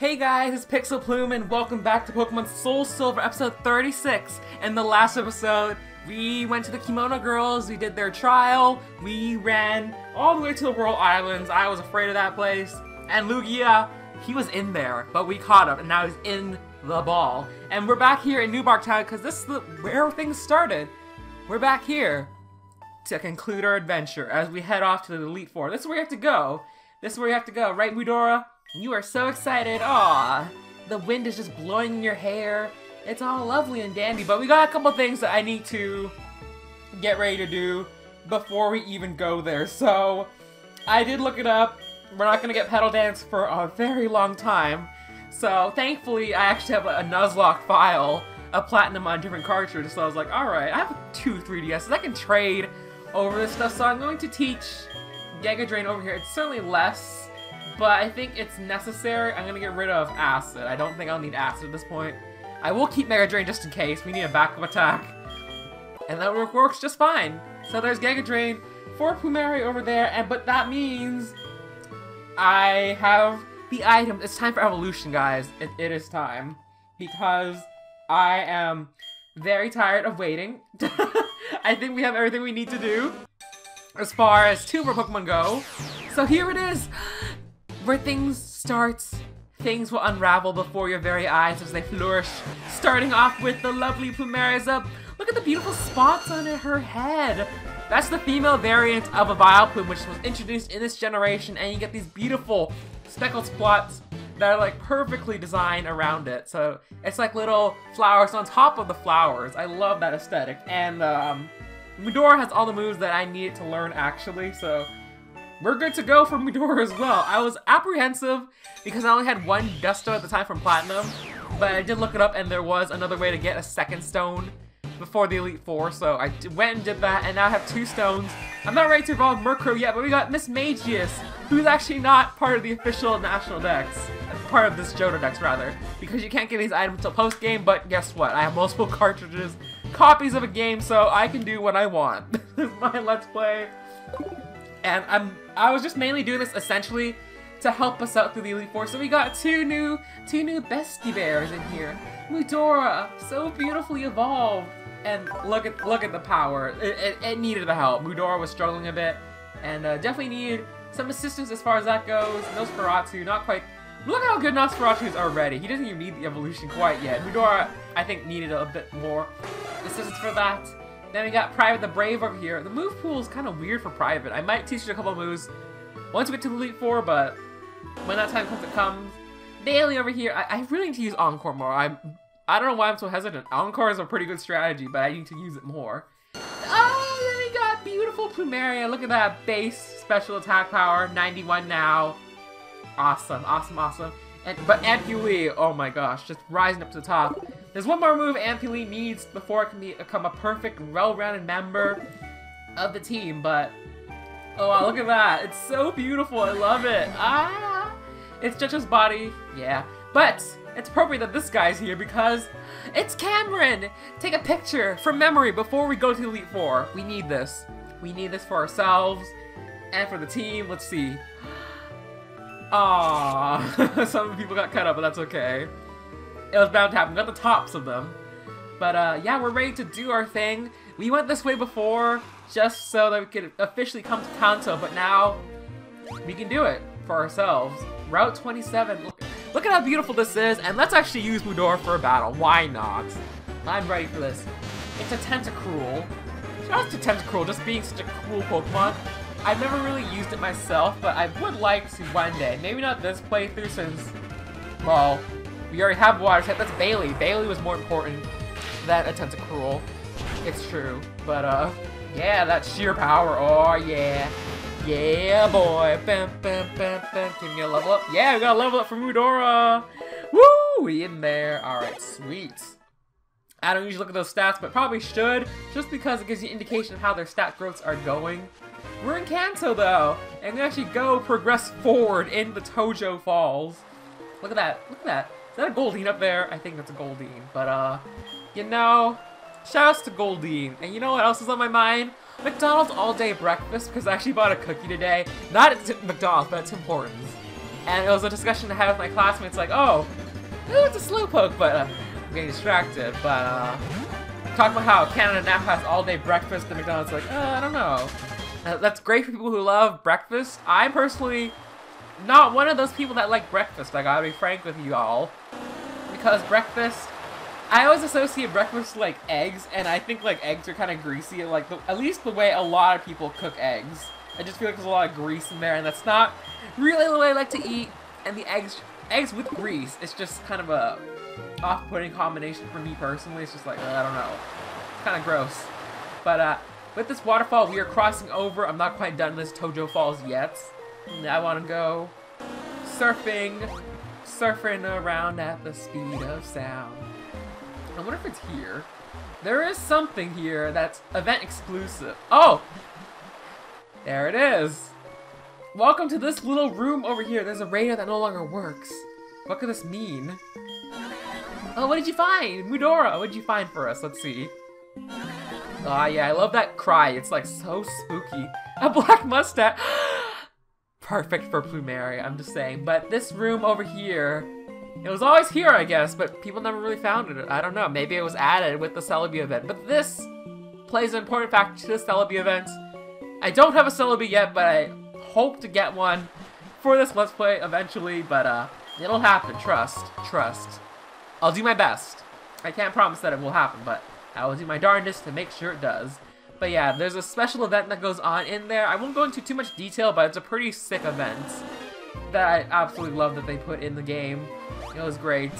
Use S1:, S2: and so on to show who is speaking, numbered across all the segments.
S1: Hey guys, it's Pixl Plume and welcome back to Pokemon SoulSilver episode 36. In the last episode, we went to the Kimono Girls, we did their trial, we ran all the way to the World Islands. I was afraid of that place. And Lugia, he was in there, but we caught him and now he's in the ball. And we're back here in Newbark Town because this is where things started. We're back here to conclude our adventure as we head off to the Elite Four. This is where you have to go. This is where you have to go, right, Mudora? You are so excited. Aw, the wind is just blowing in your hair. It's all lovely and dandy, but we got a couple things that I need to get ready to do before we even go there. So I did look it up. We're not gonna get Petal Dance for a very long time. So thankfully, I actually have a Nuzlocke file, a Platinum on different cartridges. So I was like, all right, I have two 3DSs. I can trade over this stuff. So I'm going to teach Giga Drain over here. It's certainly less, but I think it's necessary. I'm gonna get rid of Acid. I don't think I'll need Acid at this point. I will keep Mega Drain just in case. We need a backup attack. And that works just fine. So there's Giga Drain for Pumari over there, but that means I have the item. It's time for evolution, guys. It is time. Because I am very tired of waiting. I think we have everything we need to do as far as two more Pokemon go. So here it is. Where things start, things will unravel before your very eyes as they flourish. Starting off with the lovely Plumeri's up. Look at the beautiful spots on her head. That's the female variant of a Vileplume, which was introduced in this generation, and you get these beautiful speckled spots that are like perfectly designed around it. So it's like little flowers on top of the flowers. I love that aesthetic. And Mudora has all the moves that I needed to learn actually, so we're good to go for Mudora as well. I was apprehensive because I only had one Gusto at the time from Platinum, but I did look it up and there was another way to get a second stone before the Elite Four, so I went and did that, and now I have two stones. I'm not ready to evolve Murkrow yet, but we got Miss Magius, who's actually not part of the official National Dex, part of this Johto Dex rather, because you can't get these items until post-game, but guess what? I have multiple cartridges, copies of a game, so I can do what I want. This is my Let's Play. And I was just mainly doing this essentially to help us out through the Elite Four. So we got two new bestie bears in here. Mudora, so beautifully evolved. And look at the power. It needed the help. Mudora was struggling a bit, and definitely needed some assistance as far as that goes. Nosferatu, not quite. Look how good Nosferatu is already. He doesn't even need the evolution quite yet. Mudora, I think, needed a bit more assistance for that. Then we got Private the Brave over here. The move pool is kind of weird for Private. I might teach you a couple moves once we get to the Elite Four, but when that time comes, it comes. Daily over here, I really need to use Encore more. I don't know why I'm so hesitant. Encore is a pretty good strategy, but I need to use it more. Oh, then we got beautiful Plumeria. Look at that base special attack power, 91 now. Awesome, awesome, awesome. But Ampuli, oh my gosh, just rising up to the top. There's one more move Ampuli needs before it can become a perfect, well-rounded member of the team, but oh wow, look at that. It's so beautiful. I love it. Ah! It's JoJo's body. Yeah. But it's appropriate that this guy's here because it's Cameron! Take a picture from memory before we go to the Elite Four. We need this. We need this for ourselves and for the team. Let's see. Aww. Some people got cut up, but that's okay. It was bound to happen. We got the tops of them. But yeah, we're ready to do our thing. We went this way before just so that we could officially come to Kanto, but now we can do it for ourselves. Route 27. Look at how beautiful this is, and let's actually use Mudora for a battle. Why not? I'm ready for this. It's a Tentacruel. Shout out to Tentacruel, just being such a cool Pokemon. I've never really used it myself, but I would like to one day. Maybe not this playthrough since, well, we already have Water type. That's Bailey. Bailey was more important than a Tentacruel. It's true. But, yeah, that sheer power. Oh, yeah. Yeah, boy. Bam, bam, bam, bam. Can we get a level up? Yeah, we got a level up for Mudora. Woo! We in there. Alright, sweet. I don't usually look at those stats, but probably should, just because it gives you an indication of how their stat growths are going. We're in Kanto, though, and we actually progress forward in the Tojo Falls. Look at that. Look at that. Is that a Goldeen up there? I think that's a Goldeen. But, you know, shoutouts to Goldeen. And you know what else is on my mind? McDonald's all-day breakfast, because I actually bought a cookie today. Not at McDonald's, but at Tim Hortons. And it was a discussion I had with my classmates, like, oh, it's a slowpoke, but I'm getting distracted. But talking about how Canada now has all-day breakfast at McDonald's, like, I don't know. That's great for people who love breakfast. I'm personally not one of those people that like breakfast. I gotta be frank with you all, because breakfast, I always associate breakfast with, like, eggs, and I think, like, eggs are kind of greasy, like, at least the way a lot of people cook eggs. I just feel like there's a lot of grease in there, and that's not really the way I like to eat. And the eggs with grease, it's just kind of a off-putting combination for me personally. It's just like, I don't know. It's kind of gross. But with this waterfall, we are crossing over. I'm not quite done this Tojo Falls yet. I want to go surfing around at the speed of sound. I wonder if it's here. There is something here that's event exclusive. Oh! There it is. Welcome to this little room over here. There's a radar that no longer works. What could this mean? Oh, what did you find? Mudora, what did you find for us? Let's see. Ah, yeah, I love that cry. It's like so spooky. A black mustache. Perfect for Plumeria, I'm just saying. But this room over here, it was always here, I guess, but people never really found it. I don't know. Maybe it was added with the Celebi event. But this plays an important factor to the Celebi event. I don't have a Celebi yet, but I hope to get one for this Let's Play eventually. But it'll happen. Trust. I'll do my best. I can't promise that it will happen, but I will do my darndest to make sure it does. But yeah, there's a special event that goes on in there. I won't go into too much detail, but it's a pretty sick event that I absolutely love that they put in the game. It was great.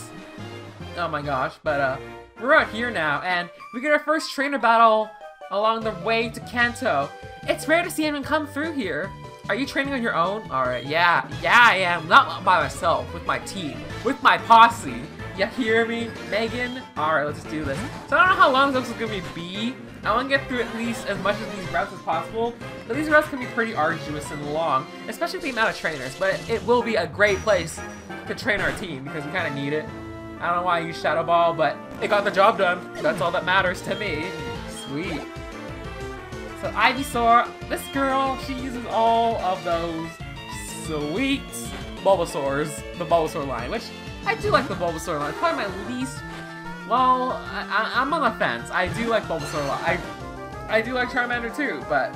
S1: Oh my gosh, but we're out here now, and we get our first trainer battle along the way to Kanto. It's rare to see anyone come through here. Are you training on your own? Alright, yeah I am. Not by myself, with my team, with my posse. You hear me, Megan? Alright, let's do this. So I don't know how long this is gonna be. I want to get through at least as much of these routes as possible, but these routes can be pretty arduous and long, especially with the amount of trainers, but it will be a great place to train our team, because we kind of need it. I don't know why I use Shadow Ball, but it got the job done. That's all that matters to me. Sweet. So Ivysaur, this girl, she uses all of those sweet Bulbasaurs, the Bulbasaur line, which I do like the Bulbasaur line. It's probably my least. Well, I'm on the fence. I do like Bulbasaur. I do like Charmander too, but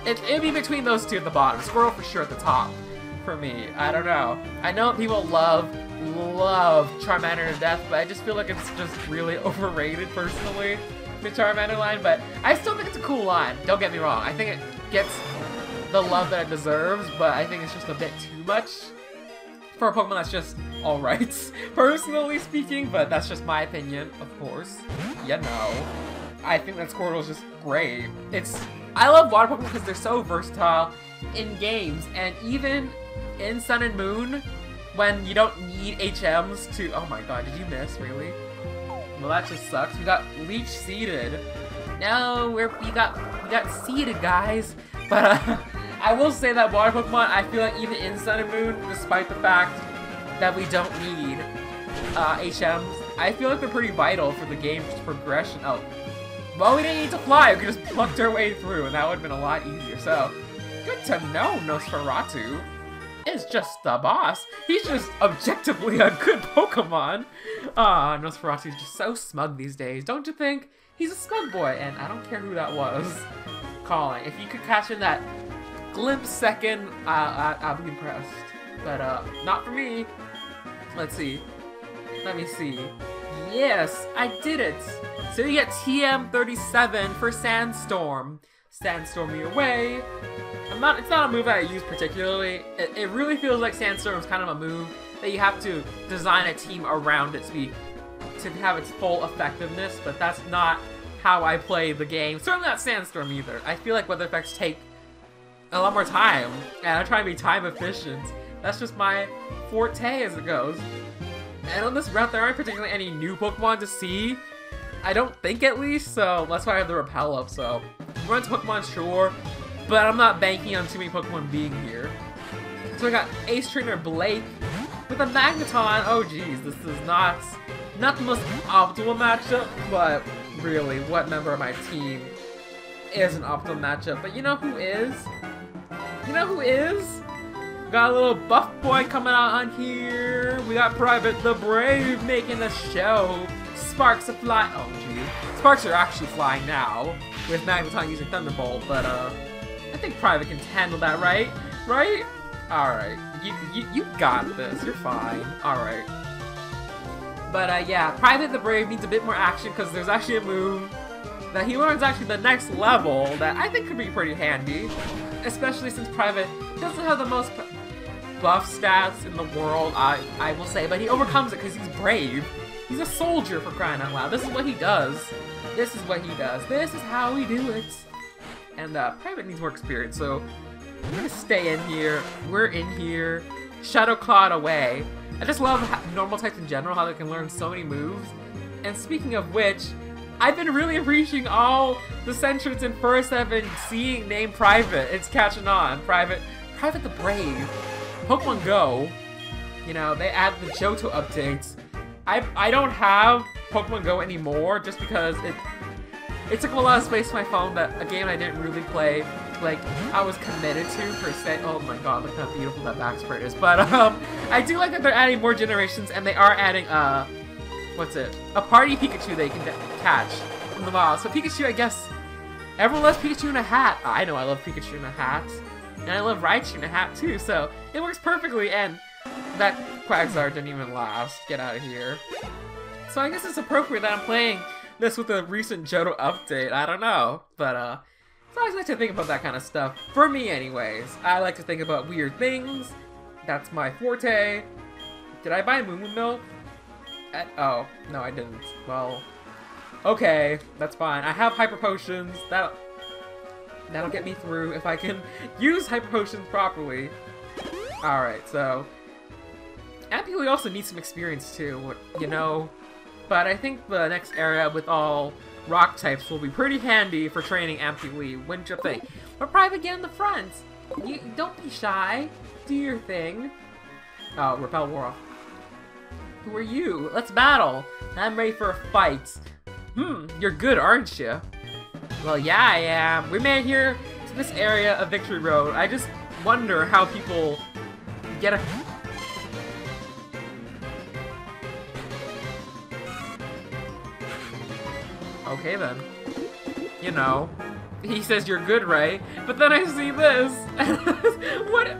S1: it'd be between those two at the bottom. Squirtle for sure at the top for me. I don't know. I know people love Charmander to death, but I just feel like it's just really overrated personally, the Charmander line. But I still think it's a cool line. Don't get me wrong. I think it gets the love that it deserves, but I think it's just a bit too much for a Pokemon that's just alright, personally speaking, but that's just my opinion, of course. You know. I think that Squirtle's just great. I love water Pokemon because they're so versatile in games, and even in Sun and Moon, when you don't need HMs to— oh my god, did you miss, really? Well, that just sucks. We got Leech seeded. No, we got seeded, guys. But I will say that water Pokemon, I feel like even in Sun and Moon, despite the fact that we don't need HMs, I feel like they're pretty vital for the game's progression. Oh, well, we didn't need to fly. We could just plucked our way through, and that would have been a lot easier. So, good to know Nosferatu is just the boss. He's just objectively a good Pokemon. Nosferatu's just so smug these days, don't you think? He's a smug boy, and I don't care who that was calling. If you could catch in that glimpse second, I'll be impressed. But not for me. Let's see. Let me see. Yes, I did it. So you get TM37 for Sandstorm. Sandstorm me away. It's not a move that I use particularly. It really feels like Sandstorm is kind of a move that you have to design a team around it to have its full effectiveness, but that's not how I play the game. Certainly not Sandstorm either. I feel like weather effects take a lot more time, and I try to be time efficient. That's just my forte as it goes. And on this route, there aren't particularly any new Pokemon to see. I don't think, at least, so that's why I have the Repel up. So, run to Pokemon, sure, but I'm not banking on too many Pokemon being here. So I got Ace Trainer Blake with a Magneton. Oh geez, this is not the most optimal matchup, but really, what member of my team is an optimal matchup? But you know who is? You know who is? We got a little buff boy coming out on here. We got Private the Brave making a show. Sparks are flying. Oh, gee. Sparks are actually flying now with Magneton using Thunderbolt, but I think Private can handle that, right? Right? Alright. You got this. You're fine. Alright. But yeah, Private the Brave needs a bit more action because there's actually a move that he learns actually the next level that I think could be pretty handy. Especially since Private doesn't have the most buff stats in the world, I will say, but he overcomes it because he's brave. He's a soldier, for crying out loud. This is what he does. This is what he does. This is how we do it. And Private needs more experience, so I'm gonna stay in here. We're in here. Shadow Clawed away. I just love normal types in general, how they can learn so many moves. And speaking of which, I've been really appreciating all the Centreds and firsts that I've been seeing named Private. It's catching on. Private the Brave. Pokemon Go, you know, they add the Johto updates. I don't have Pokemon Go anymore just because it took a lot of space on my phone, that a game I didn't really play, like, I was committed to, per se. Oh my god, look how beautiful that back spread is. But, I do like that they're adding more generations, and they are adding, what's it? A party Pikachu they can catch from the wild. So Pikachu, I guess, everyone loves Pikachu in a hat. I know I love Pikachu in a hat. And I love Raichu in a hat, too, so it works perfectly, and that Quagsire didn't even last. Get out of here. So I guess it's appropriate that I'm playing this with a recent Johto update. I don't know, but, it's always nice to think about that kind of stuff. For me, anyways. I like to think about weird things. That's my forte. Did I buy Moo Moo Milk? Oh, no, I didn't. Well, okay, that's fine. I have Hyper Potions. That'll get me through if I can use Hyper Potions properly. Alright, so Ampuli also needs some experience too, you know? But I think the next area with all rock types will be pretty handy for training Ampuli, wouldn't you think? But Private, get in the front! You don't be shy. Do your thing. Oh, Repel wore off. Who are you? Let's battle! I'm ready for a fight. You're good, aren't you? Well, yeah, I am. We made it here to this area of Victory Road. I just wonder how people get a... Okay, then. You know. He says you're good, right? But then I see this. What?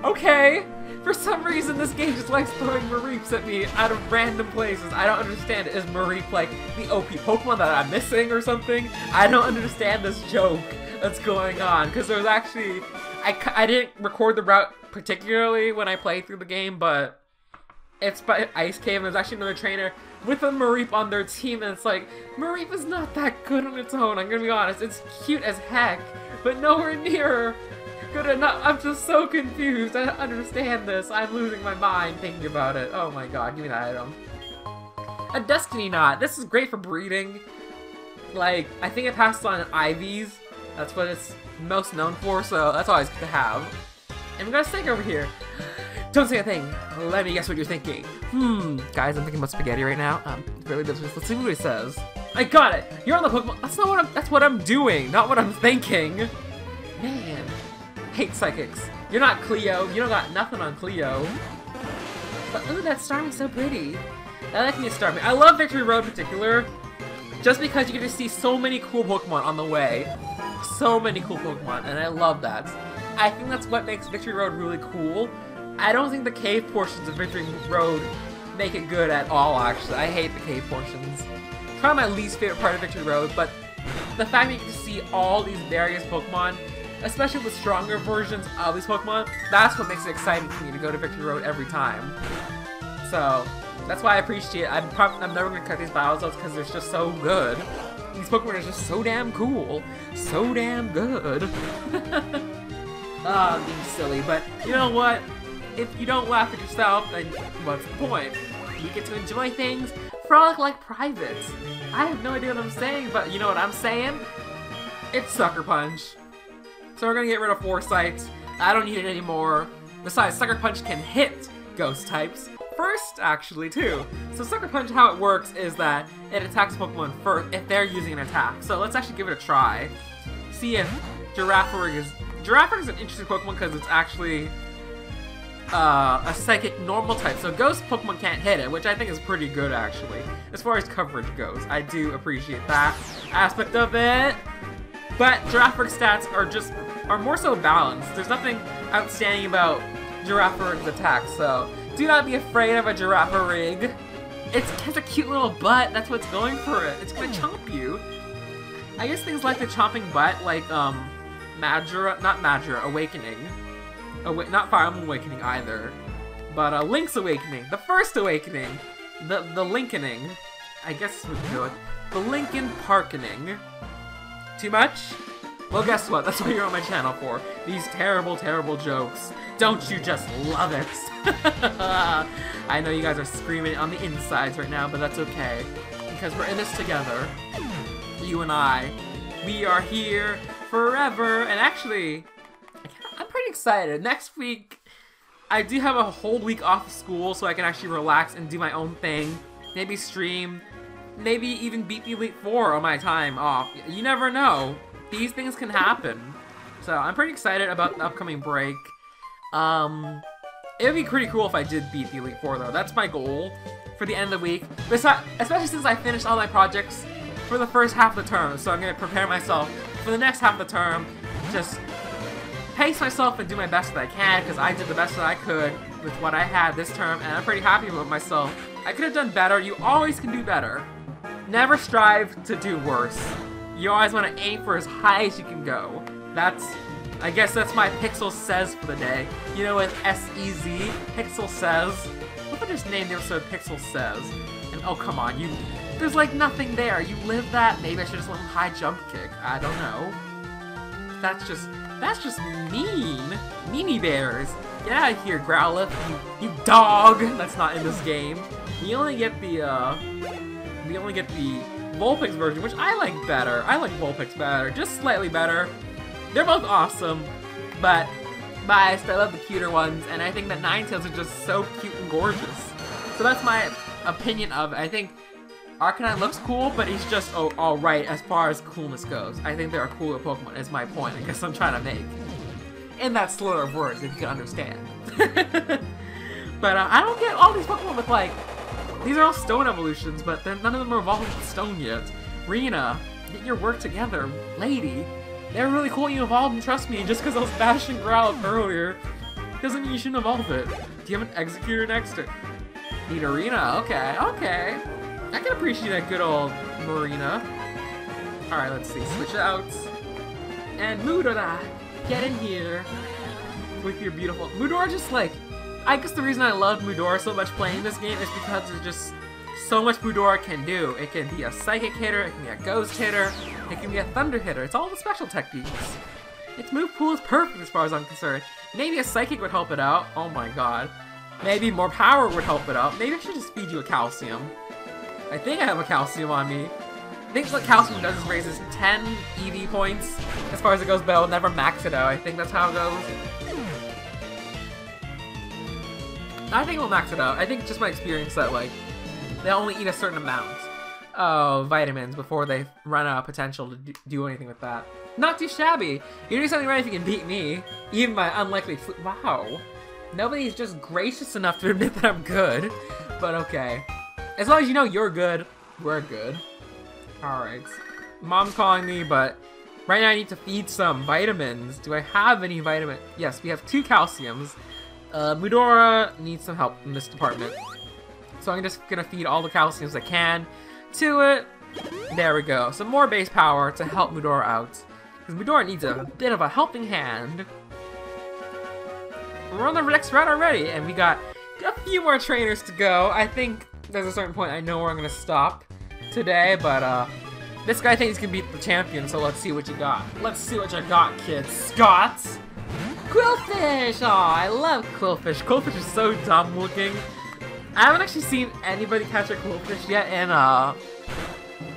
S1: Okay. For some reason, this game just likes throwing Mareeps at me out of random places. I don't understand it. Is Mareep like the OP Pokemon that I'm missing or something? I don't understand this joke that's going on. Because there was actually... I didn't record the route particularly when I played through the game, but it's by Ice Cave, and there's actually another trainer with a Mareep on their team, and it's like, Mareep is not that good on its own, I'm gonna be honest. It's cute as heck, but nowhere near good enough. I'm just so confused. I don't understand this. I'm losing my mind thinking about it. Oh my god, give me that item. A Destiny Knot. This is great for breeding. Like, I think it passes on Ivies. That's what it's most known for, so that's always good to have. And we got a snake over here. Don't say a thing. Let me guess what you're thinking. Guys, I'm thinking about spaghetti right now. Really, let's see what he says. I got it. You're on the Pokemon. That's what I'm doing, not what I'm thinking. Man, hate psychics. You're not Cleo. You don't got nothing on Cleo. But ooh, that Starmie's so pretty. I like me a Starmie. I love Victory Road in particular, just because you get to see so many cool Pokemon on the way. So many cool Pokemon, and I love that. I think that's what makes Victory Road really cool. I don't think the cave portions of Victory Road make it good at all, actually. I hate the cave portions. Probably my least favorite part of Victory Road, but the fact that you get to see all these various Pokemon, especially the stronger versions of these Pokemon, that's what makes it exciting for me to go to Victory Road every time. So, that's why I appreciate it. I'm never going to cut these battles out because they're just so good. These Pokemon are just so damn cool. So damn good. I'm being silly, but you know what? If you don't laugh at yourself, then what's the point? You get to enjoy things, frolic like Private. I have no idea what I'm saying, but you know what I'm saying? It's Sucker Punch. So we're gonna get rid of Foresight. I don't need it anymore. Besides, Sucker Punch can hit Ghost types. First, actually, too. So Sucker Punch, how it works is that it attacks Pokemon first if they're using an attack. So let's actually give it a try. See if Girafarig is... Girafarig is an interesting Pokemon because it's actually... a psychic normal type, so ghost Pokemon can't hit it, which I think is pretty good actually. As far as coverage goes, I do appreciate that aspect of it. But Girafarig stats are more so balanced. There's nothing outstanding about Girafarig's attacks, so do not be afraid of a Girafarig. It has a cute little butt, that's what's going for it. It's gonna chomp you. I guess things like the chomping butt, like Awakening. Not Fire Emblem Awakening either, but Link's Awakening, the first Awakening, the Linkening, I guess would do it. The Linkin Parkening. Too much? Well, guess what? That's what you're on my channel for. These terrible, terrible jokes. Don't you just love it? I know you guys are screaming on the insides right now, but that's okay. Because we're in this together. You and I. We are here forever. And actually, I'm pretty excited. Next week, I do have a whole week off of school, so I can actually relax and do my own thing. Maybe stream. Maybe even beat the Elite Four on my time off. You never know. These things can happen. So I'm pretty excited about the upcoming break. It would be pretty cool if I did beat the Elite Four though. That's my goal for the end of the week. Especially since I finished all my projects for the first half of the term. So I'm going to prepare myself for the next half of the term. Just pace myself and do my best that I can, because I did the best that I could with what I had this term, and I'm pretty happy with myself. I could have done better. You always can do better. Never strive to do worse. You always want to aim for as high as you can go. I guess that's my Pixl Sez for the day. You know, with S-E-Z, Pixl Sez. What if I just named the episode Pixl Sez? And oh, come on, there's like nothing there. You live that. Maybe I should just let him high jump kick. I don't know. That's just mean. Meanie bears. Get out of here, Growlithe, you dog. That's not in this game. We only get the Vulpix version, which I like better. I like Vulpix better, just slightly better. They're both awesome, but I love the cuter ones, and I think that Ninetales are just so cute and gorgeous. So that's my opinion of it. I think Arcanine looks cool, but he's just alright as far as coolness goes. I think there are cooler Pokemon, is my point, I guess I'm trying to make. In that slur of words, if you can understand. But I don't get all these Pokemon with, like, these are all stone evolutions, but none of them are evolved with stone yet. Rena, get your work together, lady. They're really cool you evolved, and trust me, just because I was bashing Growlithe earlier, doesn't mean you shouldn't evolve it. Do you have an Executor next to Nidorina? Okay. I can appreciate a good old Marina. Alright, let's see. Switch out. And Mudora, get in here with your beautiful... Mudora just like... I guess the reason I love Mudora so much playing this game is because there's just so much Mudora can do. It can be a Psychic hitter, it can be a Ghost hitter, it can be a Thunder hitter. It's all the special techniques. Its move pool is perfect as far as I'm concerned. Maybe a Psychic would help it out. Oh my god. Maybe more power would help it out. Maybe I should just feed you a Calcium. I think I have a Calcium on me. I think what Calcium does is raises 10 EV points as far as it goes, but it'll never max it out. I think that's how it goes. I think we'll max it out. I think it's just my experience that, like, they only eat a certain amount of vitamins before they run out of potential to do anything with that. Not too shabby. You're doing something right if you can beat me. Even my unlikely wow. Nobody's just gracious enough to admit that I'm good. But okay. As long as you know you're good, we're good. Alright. Mom's calling me, but right now I need to feed some vitamins. Do I have any vitamin? Yes, we have 2 calciums. Mudora needs some help in this department. So I'm just gonna feed all the calciums I can to it. There we go. Some more base power to help Mudora out. Because Mudora needs a bit of a helping hand. We're on the next round already, and we got a few more trainers to go. I think there's a certain point I know where I'm gonna stop today, but this guy thinks he can beat the champion, so let's see what you got. Let's see what you got, kids. Scott! Quillfish! Aw, I love Quillfish. Quillfish is so dumb looking. I haven't actually seen anybody catch a Quillfish yet in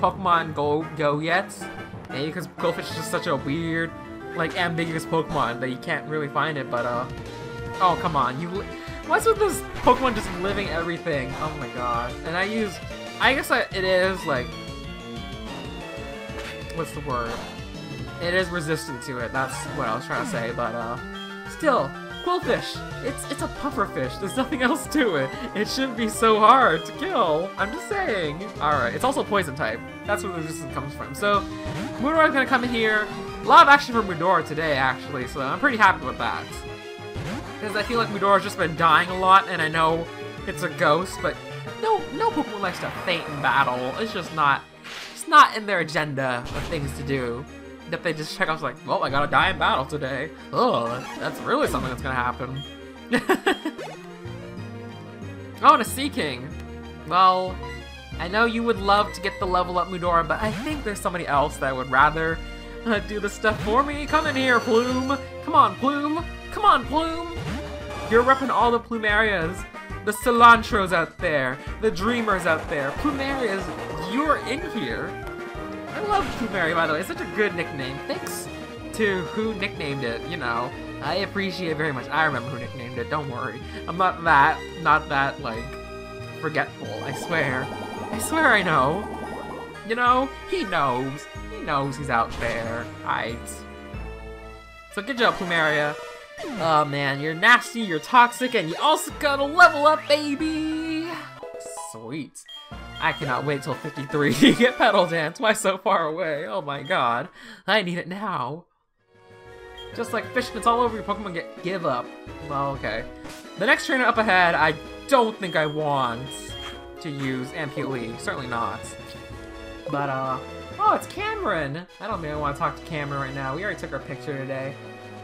S1: Pokemon Go yet. Maybe because Quillfish is just such a weird, like, ambiguous Pokemon that you can't really find it, but oh, come on. What's with this Pokemon just living everything? Oh my god. And I guess it is, like, what's the word? It is resistant to it, that's what I was trying to say, but still, Quillfish. It's a pufferfish. There's nothing else to it. It shouldn't be so hard to kill. I'm just saying. Alright, it's also poison type. That's where the resistance comes from. So, Mudora's gonna come in here. A lot of action for Mudora today, actually, so I'm pretty happy with that. Because I feel like Mudora's just been dying a lot, and I know it's a ghost, but no Pokemon likes to faint in battle. It's just not in their agenda of things to do. That they just check off like, well, I gotta die in battle today. Oh, that's really something that's gonna happen. Oh, and a Sea King. Well, I know you would love to get the level up Mudora, but I think there's somebody else that would rather do the stuff for me. Come in here, Plume. Come on, Plume. Come on, Plume. You're repping all the Plumerias. The Cilantros out there. The Dreamers out there. Plumerias, you're in here. I love Plumeria, by the way. It's such a good nickname. Thanks to who nicknamed it, you know. I appreciate it very much. I remember who nicknamed it, don't worry. I'm not that, like, forgetful, I swear. I swear I know. You know, he knows. He knows he's out there. Aight. So good job, Plumeria. Oh man, you're nasty, you're toxic, and you also gotta level up, baby! Sweet. I cannot wait till 53 to get Petal Dance. Why so far away? Oh my god. I need it now. Just like fish that's all over your Pokemon give up. Well, okay. The next trainer up ahead, I don't think I want to use Ampule. Certainly not. But, oh, it's Cameron! I don't think I want to talk to Cameron right now. We already took our picture today.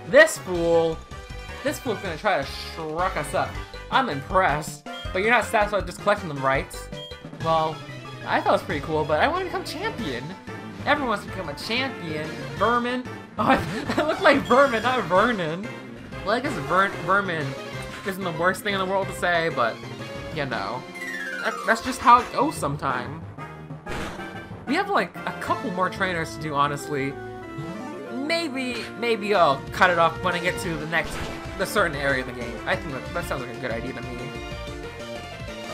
S1: This fool's gonna try to shrug us up. I'm impressed. But you're not satisfied with just collecting them, right? Well, I thought it was pretty cool, but I want to become champion. Everyone wants to become a champion. Vermin. Oh, I look like Vermin, not Vernon. Well, I guess Vermin isn't the worst thing in the world to say, but, you know. That's just how it goes sometime. We have, like, a couple more trainers to do, honestly. Maybe I'll cut it off when I get to the certain area of the game. I think that sounds like a good idea to me.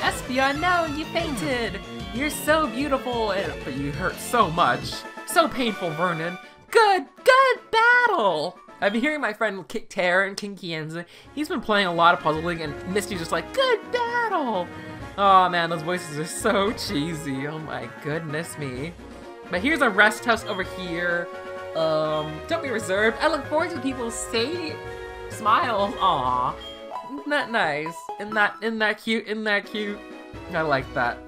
S1: Espia, no, you fainted! You're so beautiful, but you hurt so much. So painful, Vernon. Good battle! I've been hearing my friend Tara and King Kienza. He's been playing a lot of Puzzle League, and Misty's just like, good battle! Oh man, those voices are so cheesy. Oh my goodness me. But here's a rest house over here. Don't be reserved. I look forward to people's smiles. Aww. Isn't that nice? Isn't that cute? Isn't that cute? I like that.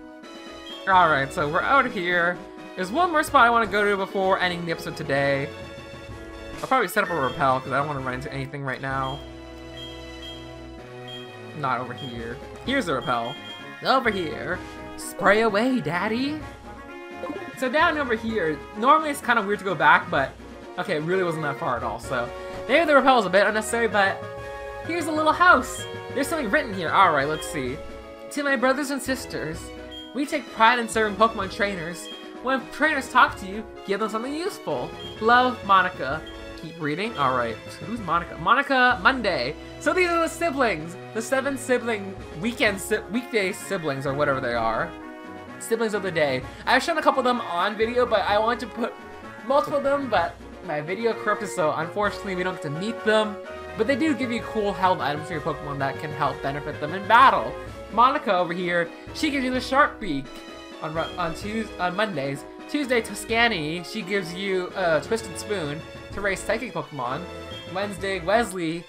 S1: Alright, so we're out of here. There's one more spot I want to go to before ending the episode today. I'll probably set up a rappel because I don't want to run into anything right now. Not over here. Here's the rappel. Over here. Spray away, daddy. So down over here, normally it's kind of weird to go back, but okay, it really wasn't that far at all. So maybe the rappel is a bit unnecessary, but here's a little house. There's something written here. Alright, let's see. To my brothers and sisters, we take pride in serving Pokemon trainers. When trainers talk to you, give them something useful. Love, Monica. Keep reading. Alright, so who's Monica? Monica Monday. So these are the siblings. The 7 sibling weekday siblings, or whatever they are. Siblings of the day. I've shown a couple of them on video, but I wanted to put multiple of them, but my video corrupted, so unfortunately we don't get to meet them. But they do give you cool held items for your Pokemon that can help benefit them in battle. Monica over here, she gives you the Sharp Beak on Mondays. Tuesday, Toscani, she gives you a Twisted Spoon to raise Psychic Pokemon. Wednesday, Wesley,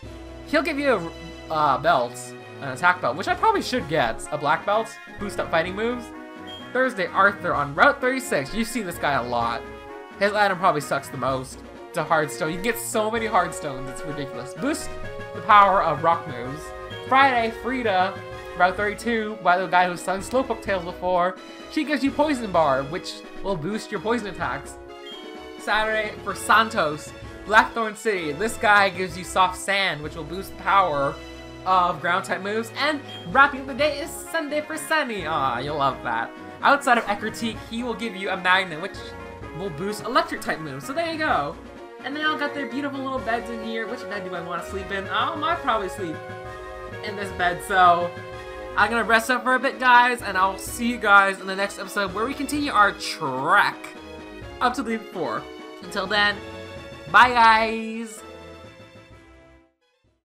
S1: he'll give you a belt, an attack belt, which I probably should get. A black belt, boost up fighting moves. Thursday, Arthur on Route 36. You see this guy a lot. His item probably sucks the most. It's a Hardstone. You can get so many Hardstones, it's ridiculous. Boost the power of rock moves. Friday, Frida, Route 32, by the guy who's sung Slowpoke Tales before. She gives you Poison Bar, which will boost your poison attacks. Saturday, for Santos, Blackthorn City. This guy gives you Soft Sand, which will boost the power of ground-type moves. And wrapping up the day is Sunday for Sunny. Aw, you'll love that. Outside of Ecruteak, he will give you a Magnet, which will boost electric-type moves. So there you go. And they all got their beautiful little beds in here. Which bed do I want to sleep in? I might probably sleep in this bed, so I'm gonna rest up for a bit, guys, and I'll see you guys in the next episode where we continue our trek up to League 4. Until then, bye, guys!